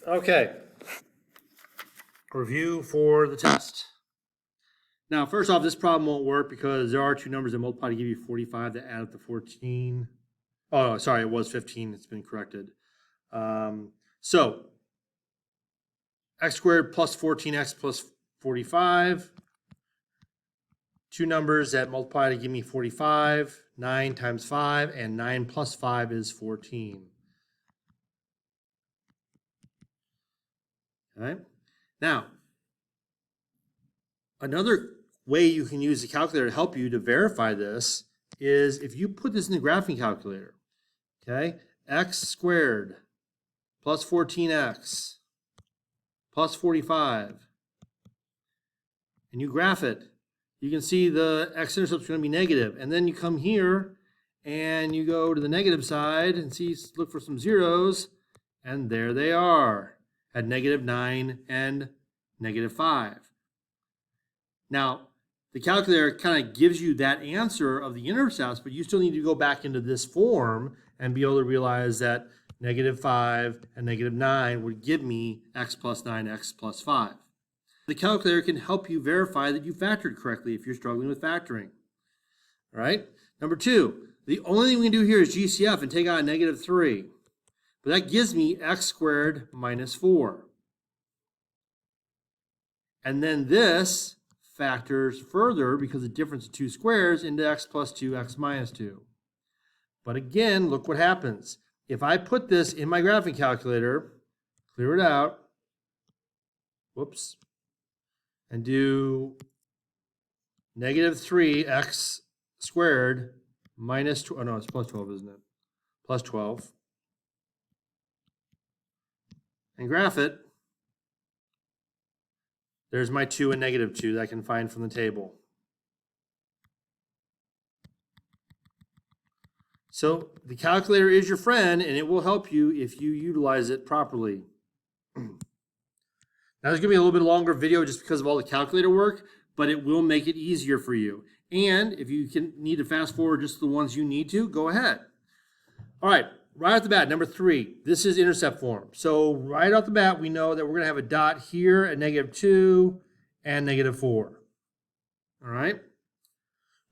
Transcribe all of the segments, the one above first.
Okay. Review for the test. Now, first off, this problem won't work because there are two numbers that multiply to give you 45 that add up to 14. Oh, sorry, it was 15. It's been corrected. So, x squared plus 14x plus 45. Two numbers that multiply to give me 45. 9 times 5, and 9 plus 5 is 14. Okay. Now, another way you can use the calculator to help you to verify this is if you put this in the graphing calculator, okay, x squared plus 14x plus 45, and you graph it, you can see the x-intercept is going to be negative. And then you come here and you go to the negative side and look for some zeros, and there they are at -9 and -5. Now, the calculator kind of gives you that answer of the intercepts, but you still need to go back into this form and be able to realize that -5 and -9 would give me x plus 9, x plus 5. The calculator can help you verify that you factored correctly if you're struggling with factoring. All right? Number two, the only thing we can do here is GCF and take out a -3. But that gives me x squared minus 4. And then this factors further because the difference of two squares into x plus 2, x minus 2. But again, look what happens. If I put this in my graphing calculator, clear it out, whoops, and do -3x squared minus, oh no, it's plus 12, isn't it? Plus 12. And graph it, there's my 2 and -2 that I can find from the table. So the calculator is your friend, and it will help you if you utilize it properly. Now, there's going to be a little bit longer video just because of all the calculator work, but it will make it easier for you. And if you need to fast forward just the ones you need to, go ahead. All right, right off the bat, number 3, this is intercept form. So right off the bat, we know that we're going to have a dot here at -2 and -4. All right.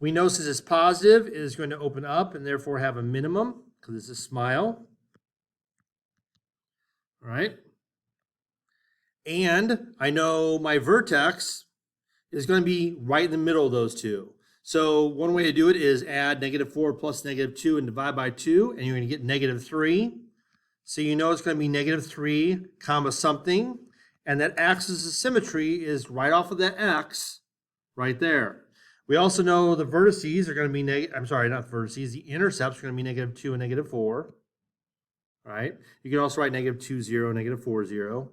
We know since it's positive, it is going to open up and therefore have a minimum because it's a smile. All right. And I know my vertex is going to be right in the middle of those two. So one way to do it is add -4 plus -2 and divide by 2, and you're going to get -3. So you know it's going to be -3 comma something, and that axis of symmetry is right off of that x right there. We also know the vertices are going to be the intercepts are going to be -2 and -4. All right. You can also write -2, 0, -4, 0.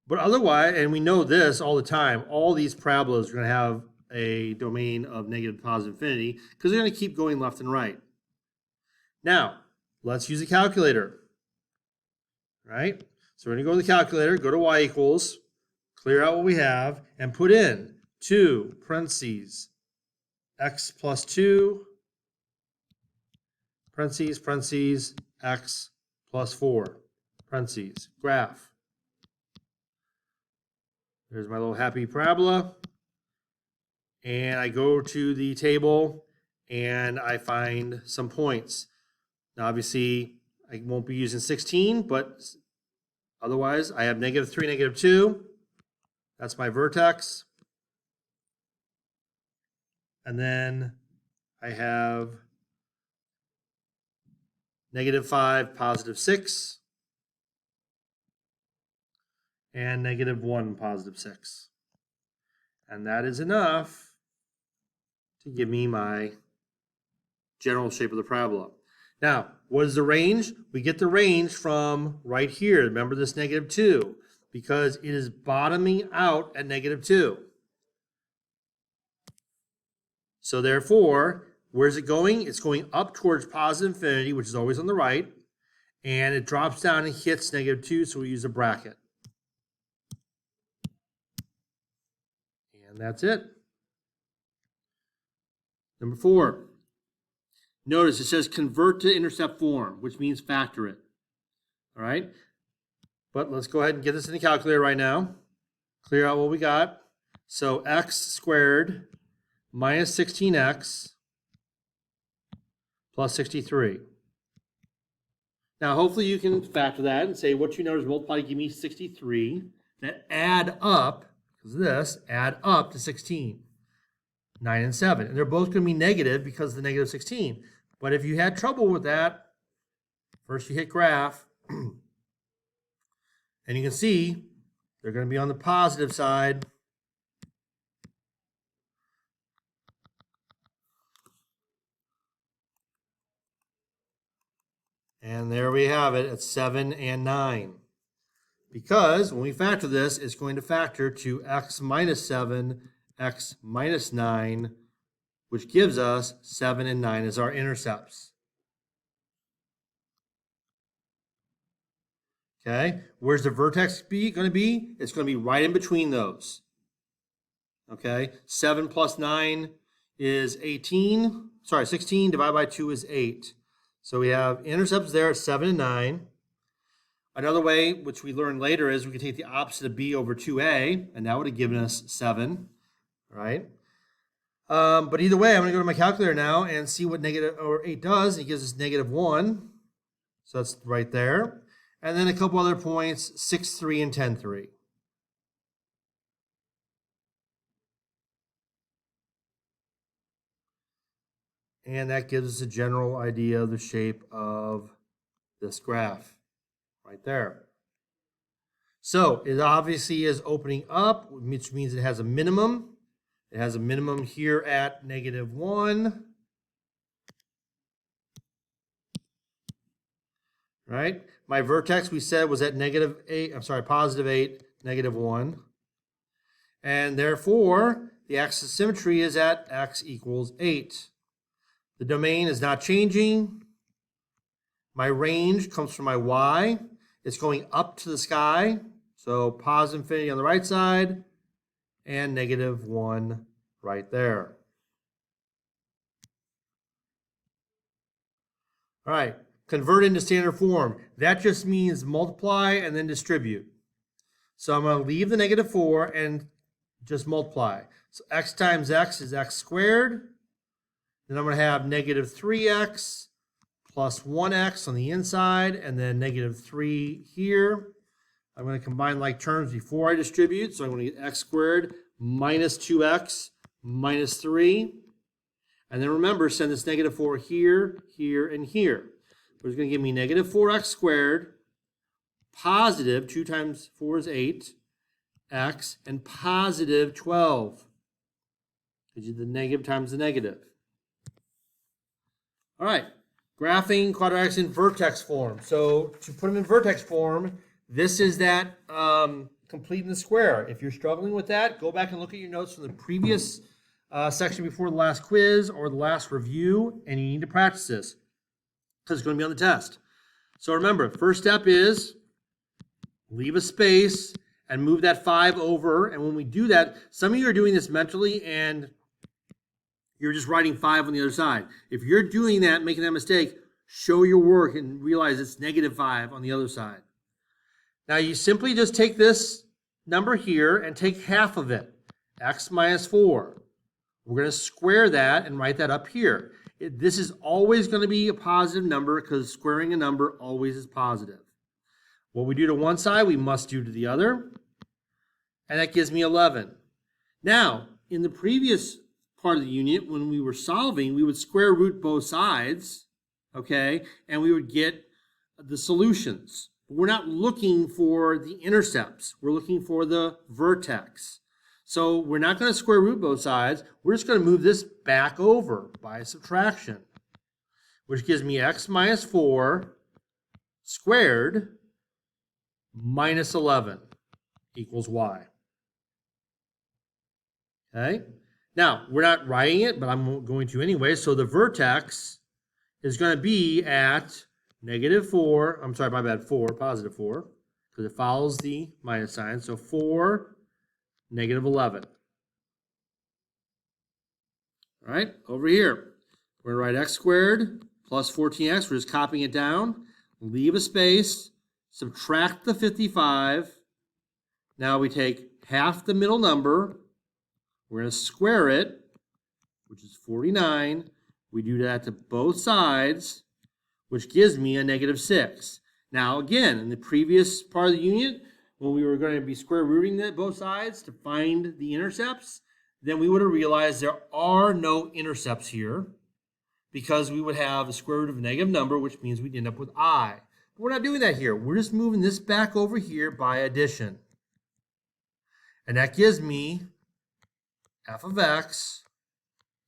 But otherwise, and we know this all the time, all these parabolas are going to have a domain of negative to positive infinity because they're going to keep going left and right. Now, let's use a calculator. Right? So we're going to go to the calculator, go to y equals, clear out what we have, and put in 2 parentheses x plus 2 parentheses x plus 4 parentheses graph. There's my little happy parabola. And I go to the table and I find some points. Now, obviously, I won't be using 16, but otherwise, I have -3, -2. That's my vertex. And then I have -5, positive 6. And -1, positive 6. And that is enough to give me my general shape of the parabola. Now, what is the range? We get the range from right here. Remember this -2, because it is bottoming out at -2. So therefore, where's it going? It's going up towards positive infinity, which is always on the right, and it drops down and hits -2, so we use a bracket. And that's it. Number 4. Notice it says convert to intercept form, which means factor it. All right. But let's go ahead and get this in the calculator right now. Clear out what we got. So x squared minus 16x plus 63. Now, hopefully you can factor that and say what you know is multiply to give me 63 that add up, because of this, add up to 16, 9 and 7. And they're both going to be negative because of the negative 16. But if you had trouble with that, first you hit graph, and you can see they're going to be on the positive side. And there we have it at 7 and 9. Because when we factor this, it's going to factor to x minus 7, x minus 9, which gives us 7 and 9 as our intercepts. Okay, where's the vertex going to be? It's going to be right in between those. Okay, 7 plus 9 is 18. Sorry, 16 divided by 2 is 8. So we have intercepts there at 7 and 9. Another way, which we learned later, is we can take the opposite of b over 2a, and that would have given us 7. All right. But either way, I'm going to go to my calculator now and see what negative or 8 does. It gives us negative 1. So that's right there. And then a couple other points, 6, 3, and 10, 3. And that gives us a general idea of the shape of this graph right there. So it obviously is opening up, which means it has a minimum. It has a minimum here at negative 1. Right? My vertex we said was at negative 8, positive 8, negative 1. And therefore, the axis of symmetry is at x equals 8. The domain is not changing. My range comes from my y. It's going up to the sky. So positive infinity on the right side and negative 1 right there. All right, convert into standard form. That just means multiply and then distribute. So I'm going to leave the negative 4 and just multiply. So x times x is x squared. Then I'm going to have negative 3x plus 1x on the inside, and then negative 3 here. I'm going to combine like terms before I distribute. So I'm going to get x squared minus 2x minus 3. And then remember, send this negative 4 here, here, and here. Which is going to give me negative 4x squared, positive 2 times 4 is 8, x, and positive 12. Gives you the negative times the negative. All right, graphing quadratics in vertex form. So to put them in vertex form, this is that completing the square. If you're struggling with that, go back and look at your notes from the previous section before the last quiz or the last review, and you need to practice this because it's going to be on the test. So remember, first step is leave a space and move that 5 over. And when we do that, some of you are doing this mentally and you're just writing 5 on the other side. If you're doing that, making that mistake, show your work and realize it's negative 5 on the other side. Now you simply just take this number here and take half of it, x minus 4. We're going to square that and write that up here. This is always going to be a positive number because squaring a number always is positive. What we do to one side, we must do to the other. And that gives me 11. Now, in the previous part of the unit, when we were solving, we would square root both sides, okay, and we would get the solutions. We're not looking for the intercepts. We're looking for the vertex. So we're not going to square root both sides. We're just going to move this back over by subtraction, which gives me x minus 4 squared minus 11 equals y. Okay? Now, we're not writing it, but I'm going to anyway. So the vertex is going to be at negative 4. I'm sorry, my bad, 4, positive 4, because it follows the minus sign. So 4, negative 11. All right, over here, we're going to write x squared plus 14x. We're just copying it down. Leave a space. subtract the 55. Now we take half the middle number. We're going to square it, which is 49. We do that to both sides, which gives me a negative 6. Now, again, in the previous part of the unit, when we were going to be square rooting both sides to find the intercepts, then we would have realized there are no intercepts here because we would have the square root of a negative number, which means we'd end up with I. But we're not doing that here. We're just moving this back over here by addition. And that gives me f of x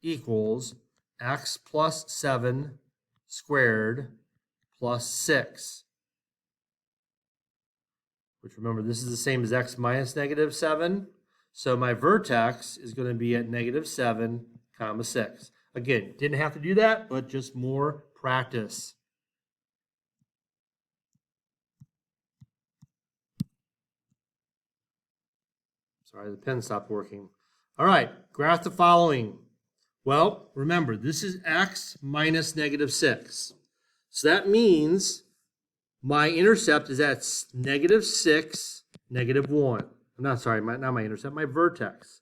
equals x plus 7 squared plus 6. Which, remember, this is the same as x minus negative 7. So my vertex is going to be at negative 7, comma 6. Again, didn't have to do that, but just more practice. Sorry, the pen stopped working. All right, graph the following. Well, remember, this is x minus negative 6. So that means my intercept is at negative 6, negative 1. I'm not sorry, not my intercept, my vertex.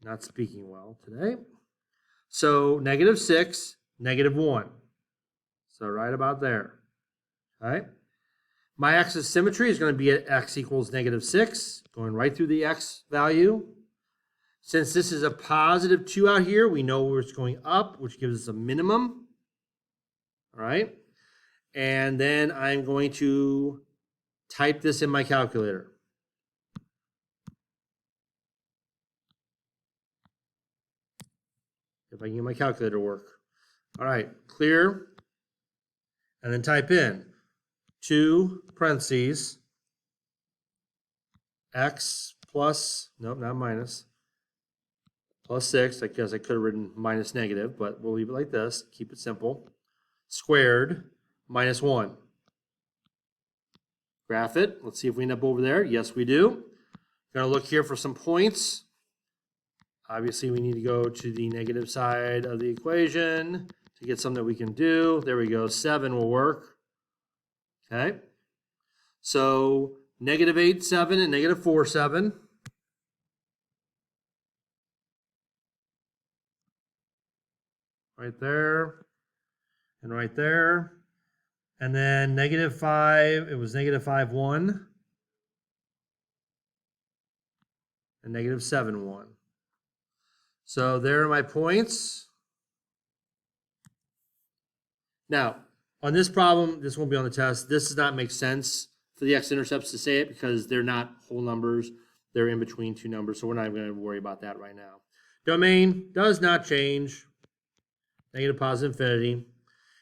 Not speaking well today. So negative 6, negative 1. So right about there. All right. My axis symmetry is going to be at x equals negative 6, going right through the x value. Since this is a positive 2 out here, we know where it's going up, which gives us a minimum. All right. And then I'm going to type this in my calculator. If I can get my calculator to work. All right, clear. And then type in 2 parentheses x plus, nope, not minus, plus 6. I guess I could have written minus negative, but we'll leave it like this. Keep it simple. Squared minus 1. Graph it. Let's see if we end up over there. Yes, we do. Going to look here for some points. Obviously, we need to go to the negative side of the equation to get something that we can do. There we go. 7 will work. Okay. So negative 8, 7, and negative 4, 7. Right there. And right there. And then negative 5, it was negative 5, 1. And negative 7, 1. So there are my points. Now, on this problem, this won't be on the test. This does not make sense for the x-intercepts to say it because they're not whole numbers. They're in between two numbers, so we're not even going to worry about that right now. Domain does not change. Negative, positive, infinity.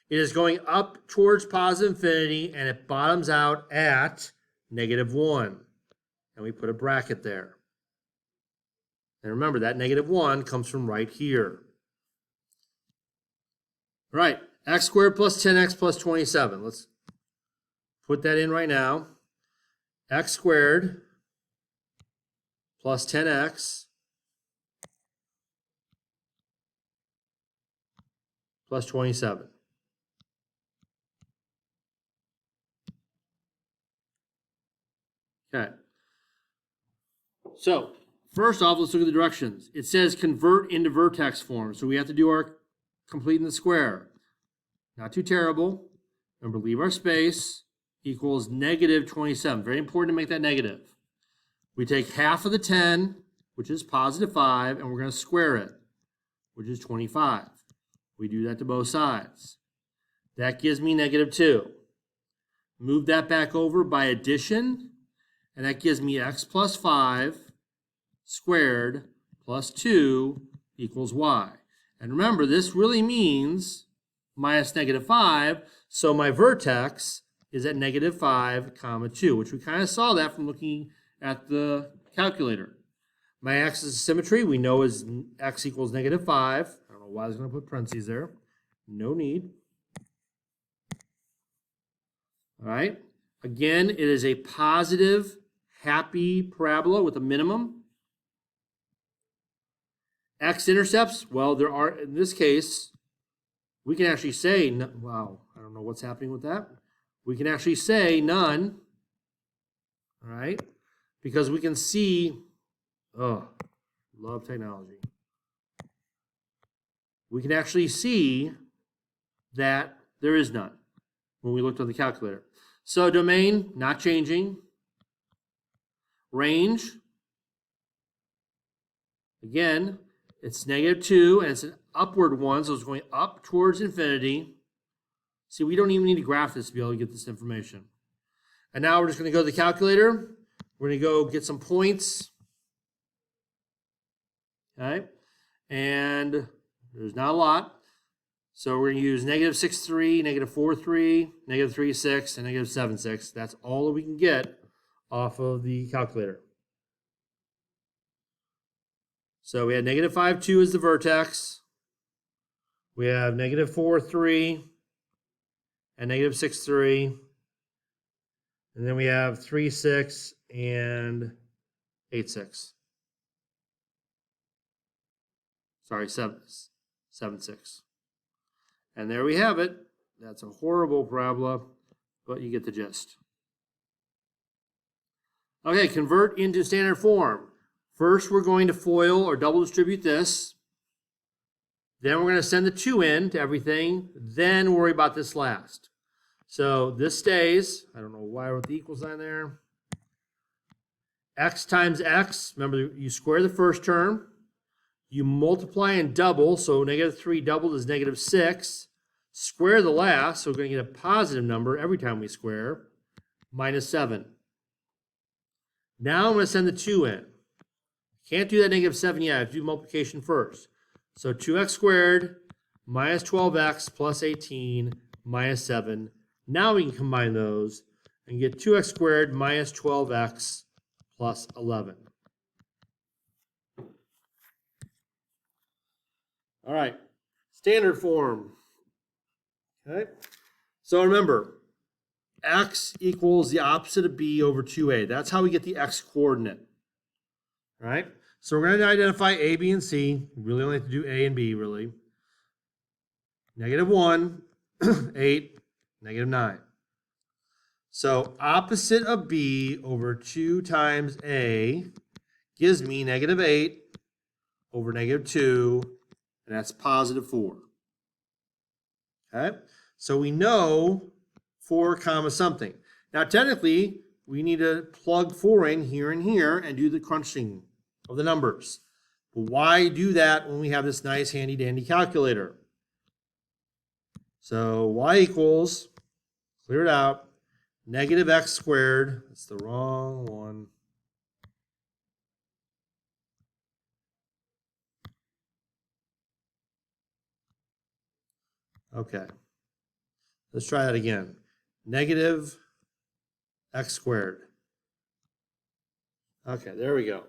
It is going up towards positive infinity, and it bottoms out at negative 1. And we put a bracket there. And remember, that negative 1 comes from right here. All right, x squared plus 10x plus 27. Let's put that in right now. X squared plus 10x plus 27. Okay. So, first off, let's look at the directions. It says convert into vertex form. So we have to do our completing the square. Not too terrible. Remember, leave our space equals negative 27. Very important to make that negative. We take half of the 10, which is positive 5, and we're going to square it, which is 25. We do that to both sides. That gives me negative 2. Move that back over by addition, and that gives me x plus 5 squared plus 2 equals y. And remember, this really means minus negative 5, so my vertex is at negative 5, comma 2, which we kind of saw that from looking at the calculator. My axis of symmetry we know is x equals negative 5. I don't know why I was going to put parentheses there. No need. All right. Again, it is a positive, happy parabola with a minimum. X-intercepts, well, there are, in this case, we can actually say, wow, I don't know what's happening with that. we can actually say none, all right? Because we can see, oh, love technology. We can actually see that there is none when we looked at the calculator. So domain, not changing. Range, again, it's -2, and it's an upward one, so it's going up towards infinity. See, we don't even need to graph this to be able to get this information. And now we're just going to go to the calculator. We're going to go get some points. Okay, and there's not a lot. So we're going to use -6.3, -4.3, -3.6, and -7.6. That's all that we can get off of the calculator. So we had -5.2 as the vertex. We have -4.3 and -6.3. And then we have 3.6 and 8.6. Sorry, 7.6. And there we have it. That's a horrible parabola, but you get the gist. Okay, convert into standard form. First, we're going to FOIL or double distribute this. Then we're going to send the 2 in to everything. Then worry about this last. So this stays. I don't know why I wrote the equal sign there. X times x. Remember, you square the first term. You multiply and double. So -3 doubled is -6. Square the last. So we're going to get a positive number every time we square. -7. Now I'm going to send the 2 in. Can't do that -7 yet. I have to do multiplication first. So 2x squared minus 12x plus 18 minus 7. Now we can combine those and get 2x squared minus 12x plus 11. All right, standard form. Okay, so remember, x equals the opposite of b over 2a. That's how we get the x coordinate. All right, so we're going to identify a, b, and c. We really only have to do a and b, really. -1, 8, -9. So opposite of b over 2 times a gives me -8 over -2, and that's +4. Okay, so we know 4 comma something. Now technically, we need to plug 4 in here and here and do the crunching of the numbers. But why do that when we have this nice handy dandy calculator? So y equals, clear it out, -x squared. That's the wrong one. Okay, let's try that again. -x squared. Okay, there we go.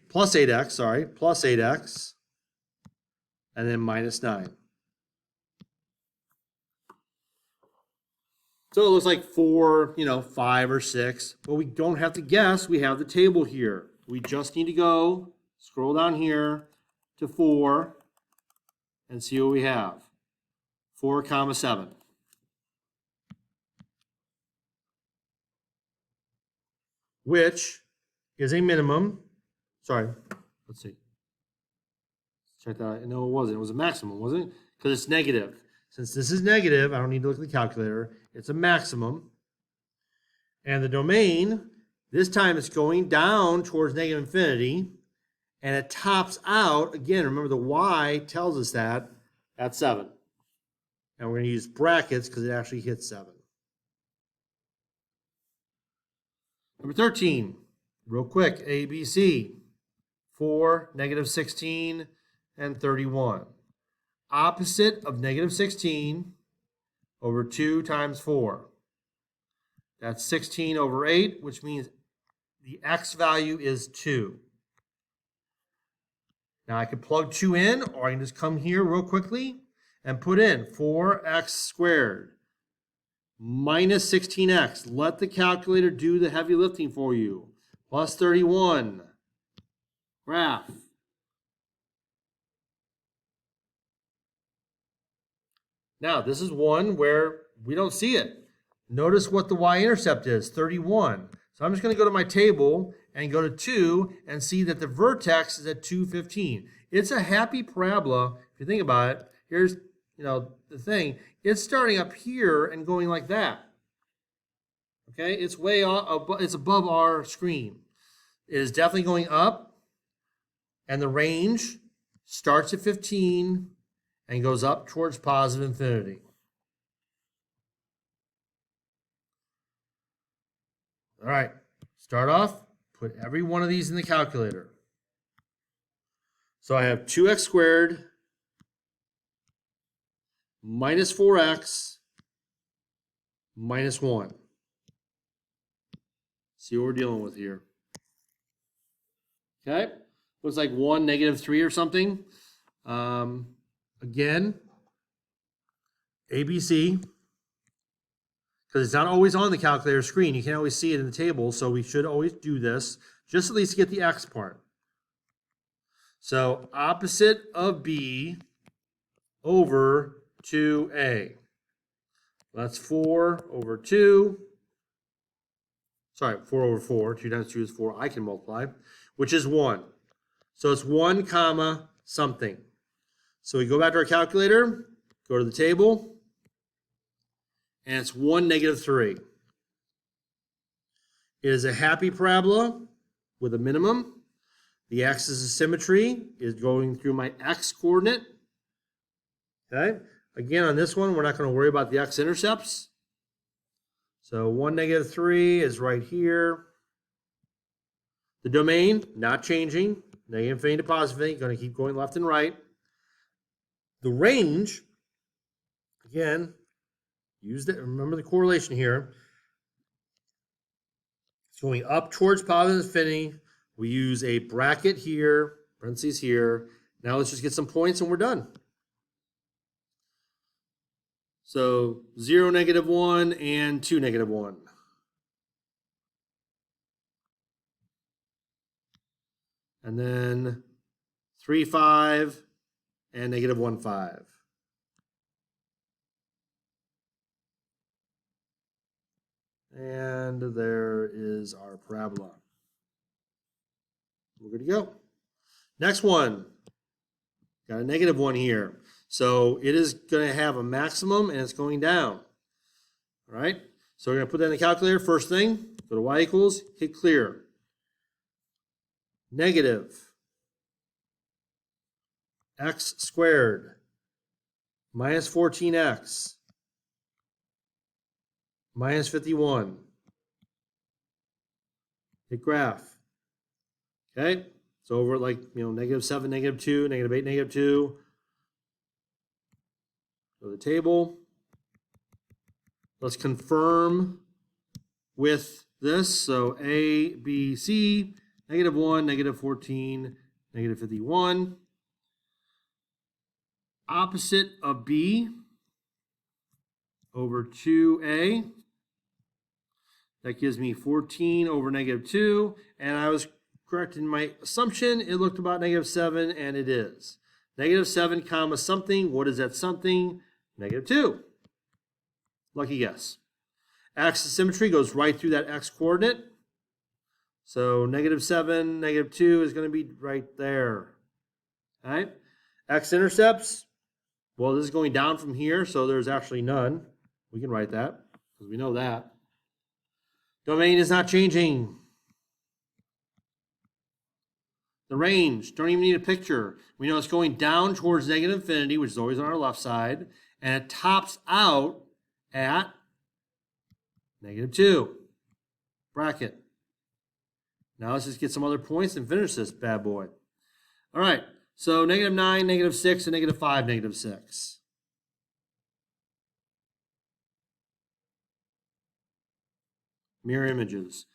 Plus 8x, sorry, plus 8x, and then -9. So it looks like 4, 5 or 6, but we don't have to guess. We have the table here. We just need to go, scroll down here to 4, and see what we have. 4 comma 7. Which is a minimum. Sorry, let's see. Check that out. No, it wasn't. It was a maximum, wasn't it? Because it's negative. Since this is negative, I don't need to look at the calculator. It's a maximum. And the domain, this time it's going down towards -infinity. And it tops out, again, remember the y tells us that, at 7. And we're going to use brackets because it actually hits 7. Number 13, real quick, A, B, C. 4, -16, and 31. Opposite of -16 over 2 times 4. That's 16 over 8, which means the x value is 2. Now I can plug 2 in, or I can just come here real quickly and put in 4x squared minus 16x. Let the calculator do the heavy lifting for you. Plus 31. Graph. Now, this is one where we don't see it. Notice what the y-intercept is, 31. So I'm just going to go to my table and go to 2 and see that the vertex is at 215. It's a happy parabola. If you think about it, here's the thing. It's starting up here and going like that. Okay, it's way up, it's above our screen. It is definitely going up, and the range starts at 15 and goes up towards positive infinity. All right, start off, put every one of these in the calculator. So I have 2x squared minus 4x minus 1. See what we're dealing with here. Okay, looks like 1, -3 or something. Again, ABC, because it's not always on the calculator screen. You can't always see it in the table, so we should always do this, just at least get the x part. So opposite of B over 2A. That's 4 over 2. Sorry, 4 over 4. 2 times 2 is 4. I can multiply, which is 1. So it's 1 comma something. So we go back to our calculator, go to the table, and it's 1, -3. It is a happy parabola with a minimum. The axis of symmetry is going through my x coordinate. Okay. Again, on this one, we're not going to worry about the x-intercepts. So 1, -3 is right here. The domain, not changing. Negative infinity to positive infinity, going to keep going left and right. The range, again, remember the correlation here. It's going up towards positive infinity. We use a bracket here, parentheses here. Now let's just get some points and we're done. So 0, -1, and 2, -1. And then 3, 5, and -1, 5. And there is our parabola. We're good to go. Next one. Got a -1 here. So it is going to have a maximum and it's going down. All right. So we're going to put that in the calculator. First thing, go to y equals, hit clear. Negative x squared minus 14x minus 51. Hit graph. Okay. So over like, -7, -2, -8, -2. Go to the table. Let's confirm with this. So A, B, C, -1, -14, -51. Opposite of B over 2A. That gives me 14 over -2. And I was correct in my assumption. It looked about -7, and it is. -7 comma something. What is that something? -2. Lucky guess. Axis of symmetry goes right through that x coordinate. So -7, -2 is going to be right there. All right. X-intercepts. Well, this is going down from here, so there's actually none. We can write that because we know that. Domain is not changing. The range, don't even need a picture. We know it's going down towards negative infinity, which is always on our left side, and it tops out at -2. Bracket. Now let's just get some other points and finish this bad boy. All right, so -9, -6, and -5, -6. Mirror images.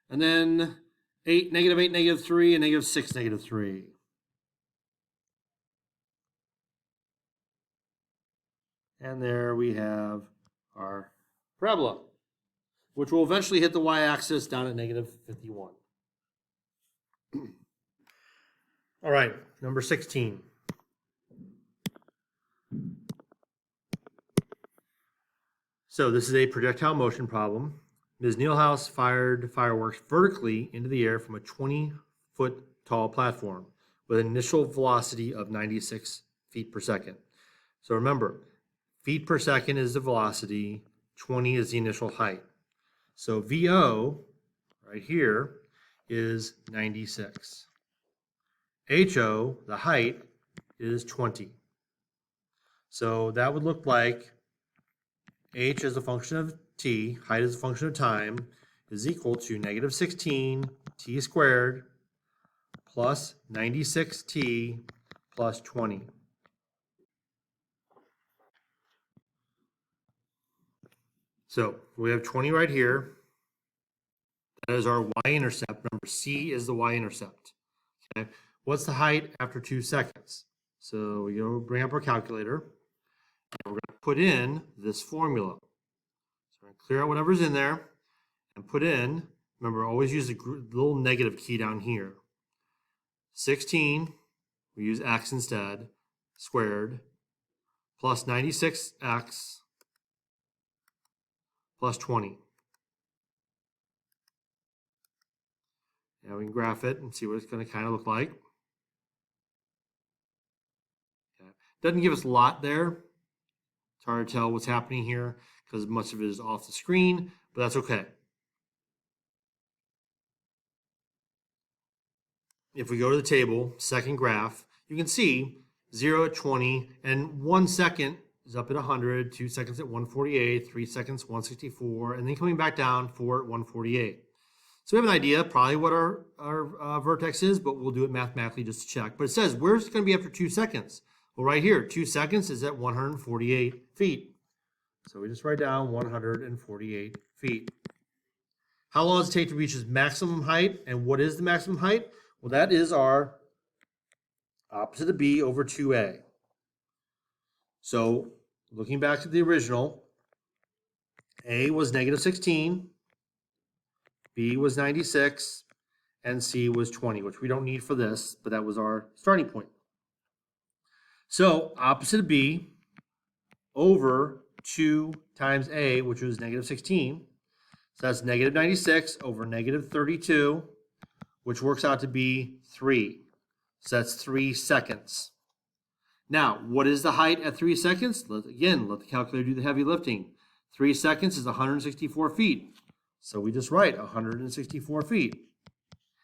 And then -8, -3, and -6, -3. And there we have our parabola, which will eventually hit the y-axis down at -51. All right, number 16. So this is a projectile motion problem. Ms. Nealhouse fired fireworks vertically into the air from a 20-foot tall platform with an initial velocity of 96 feet per second. So remember, feet per second is the velocity, 20 is the initial height. So VO, right here, is 96. HO, the height, is 20. So that would look like h as a function of t, height as a function of time, is equal to negative 16 t squared plus 96t plus 20. So we have 20 right here. That is our y-intercept. Remember, c is the y-intercept. Okay. What's the height after 2 seconds? So we go bring up our calculator, and we're going to put in this formula. So we're going to clear out whatever's in there and put in, remember, always use the little negative key down here. 16, we use x instead, squared, plus 96x plus 20. Now we can graph it and see what it's going to kind of look like. Okay. Doesn't give us a lot there. It's hard to tell what's happening here because much of it is off the screen, but that's okay. If we go to the table, second graph, you can see 0 at 20 and 1 second is up at 100, 2 seconds at 148, 3 seconds 164, and then coming back down 4 at 148. So we have an idea probably what our vertex is, but we'll do it mathematically just to check. But it says, where's it going to be after 2 seconds? Well, right here, 2 seconds is at 148 feet. So we just write down 148 feet. How long does it take to reach its maximum height? And what is the maximum height? Well, that is our opposite of b over 2a. So looking back to the original, a was negative 16, b was 96, and c was 20, which we don't need for this, but that was our starting point. So opposite of b over 2 times a, which was negative 16. So that's negative 96 over negative 32, which works out to be 3. So that's 3 seconds. Now, what is the height at 3 seconds? Again, let the calculator do the heavy lifting. 3 seconds is 164 feet. So we just write 164 feet.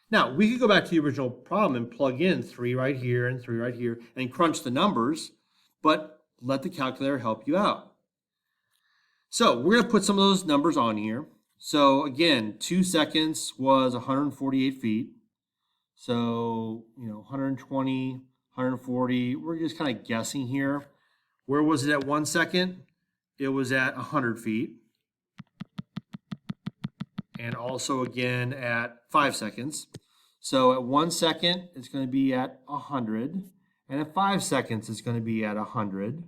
Now, we could go back to the original problem and plug in 3 right here and 3 right here and crunch the numbers, but let the calculator help you out. So we're going to put some of those numbers on here. So again, 2 seconds was 148 feet. So, 120, 140, we're just kind of guessing here. Where was it at 1 second? It was at 100 feet. And also again at 5 seconds. So at 1 second, it's going to be at 100. And at 5 seconds, it's going to be at 100.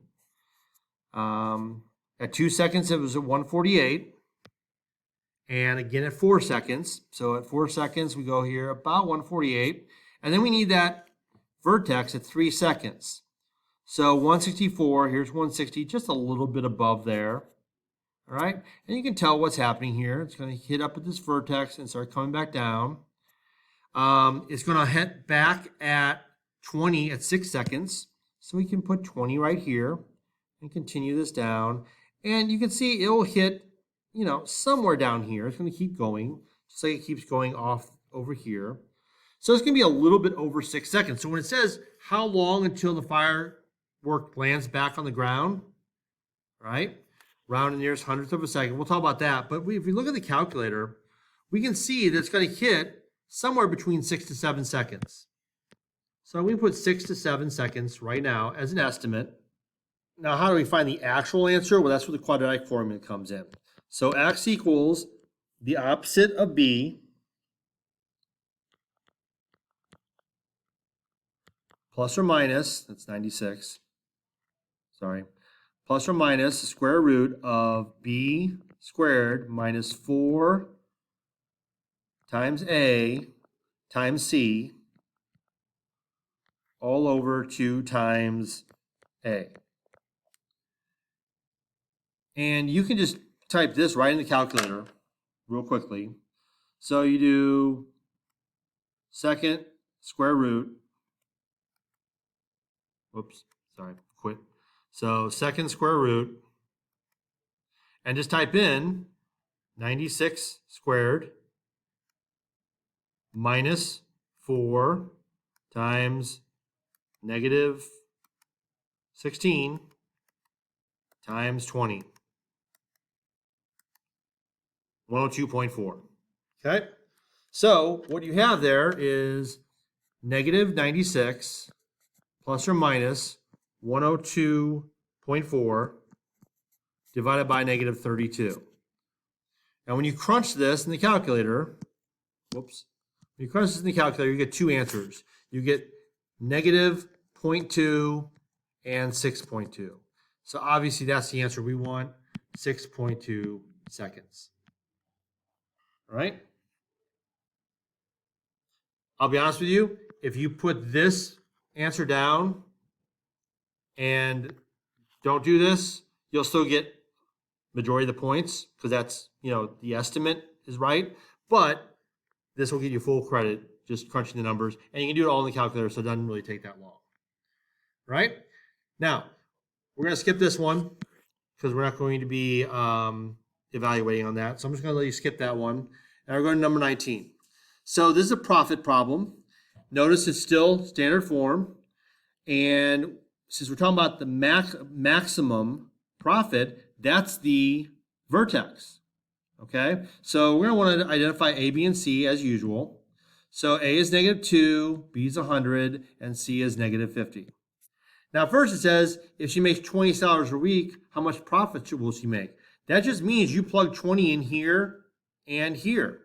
At 2 seconds, it was at 148. And again at 4 seconds. So at 4 seconds, we go here about 148. And then we need that vertex at 3 seconds. So 164, here's 160, just a little bit above there. All right, and you can tell what's happening here. It's going to hit up at this vertex and start coming back down. It's going to hit back at 20 at 6 seconds. So we can put 20 right here and continue this down. And you can see it'll hit, somewhere down here. It's going to keep going, just like it keeps going off over here. So it's going to be a little bit over 6 seconds. So when it says how long until the firework lands back on the ground, right? Round and nearest hundredth of a second. We'll talk about that. But if we look at the calculator, we can see that it's going to hit somewhere between 6 to 7 seconds. So we put 6 to 7 seconds right now as an estimate. Now, how do we find the actual answer? Well, that's where the quadratic formula comes in. So x equals the opposite of b plus or minus, that's 96, sorry, plus or minus the square root of b squared minus 4 times a times c all over 2 times a. And you can just type this right in the calculator real quickly. So you do second square root. Whoops, sorry, quit. So second square root, and just type in 96 squared minus 4 times negative 16 times 20. 102.4. Okay? So what you have there is negative 96 plus or minus 102.4 divided by negative 32. And when you crunch this in the calculator, when you crunch this in the calculator, you get two answers. You get negative 0.2 and 6.2. So obviously that's the answer we want, 6.2 seconds. All right? I'll be honest with you, if you put this answer down and don't do this, you'll still get majority of the points because that's, the estimate is right. But this will get you full credit, just crunching the numbers. And you can do it all in the calculator, so it doesn't really take that long. Right? Now, we're going to skip this one because we're not going to be evaluating on that. So I'm just going to let you skip that one. And we're going to number 19. So this is a profit problem. Notice it's still standard form. And since we're talking about the maximum profit, that's the vertex. Okay? So we're going to want to identify A, B, and C as usual. So A is negative 2, B is 100, and C is negative 50. Now, first it says if she makes $20 a week, how much profit will she make? That just means you plug 20 in here and here.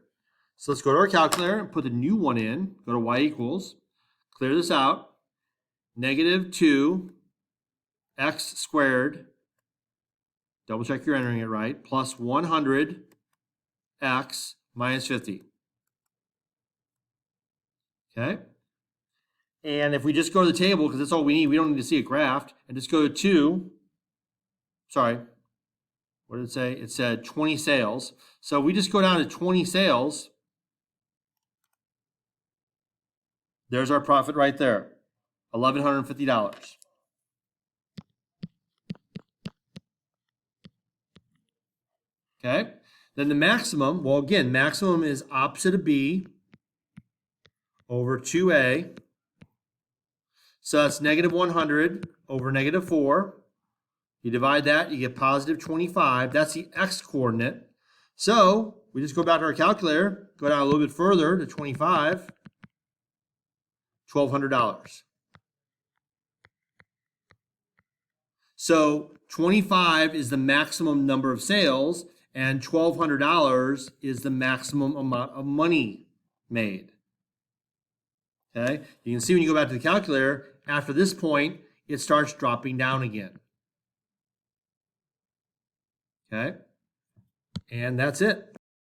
So let's go to our calculator and put the new one in. Go to y equals. Clear this out. Negative 2x squared. Double check you're entering it right. Plus 100x minus 50. Okay? And if we just go to the table, because that's all we need, we don't need to see a graph, and just go to what did it say? It said 20 sales. So we just go down to 20 sales. There's our profit right there, $1,150. Okay? Then the maximum, well, again, maximum is opposite of B over 2A. So that's negative 100 over negative 4. You divide that, you get positive 25. That's the x coordinate. So we just go back to our calculator, go down a little bit further to 25, $1,200. So 25 is the maximum number of sales, and $1,200 is the maximum amount of money made. Okay, you can see when you go back to the calculator, after this point, it starts dropping down again. Okay, and that's it.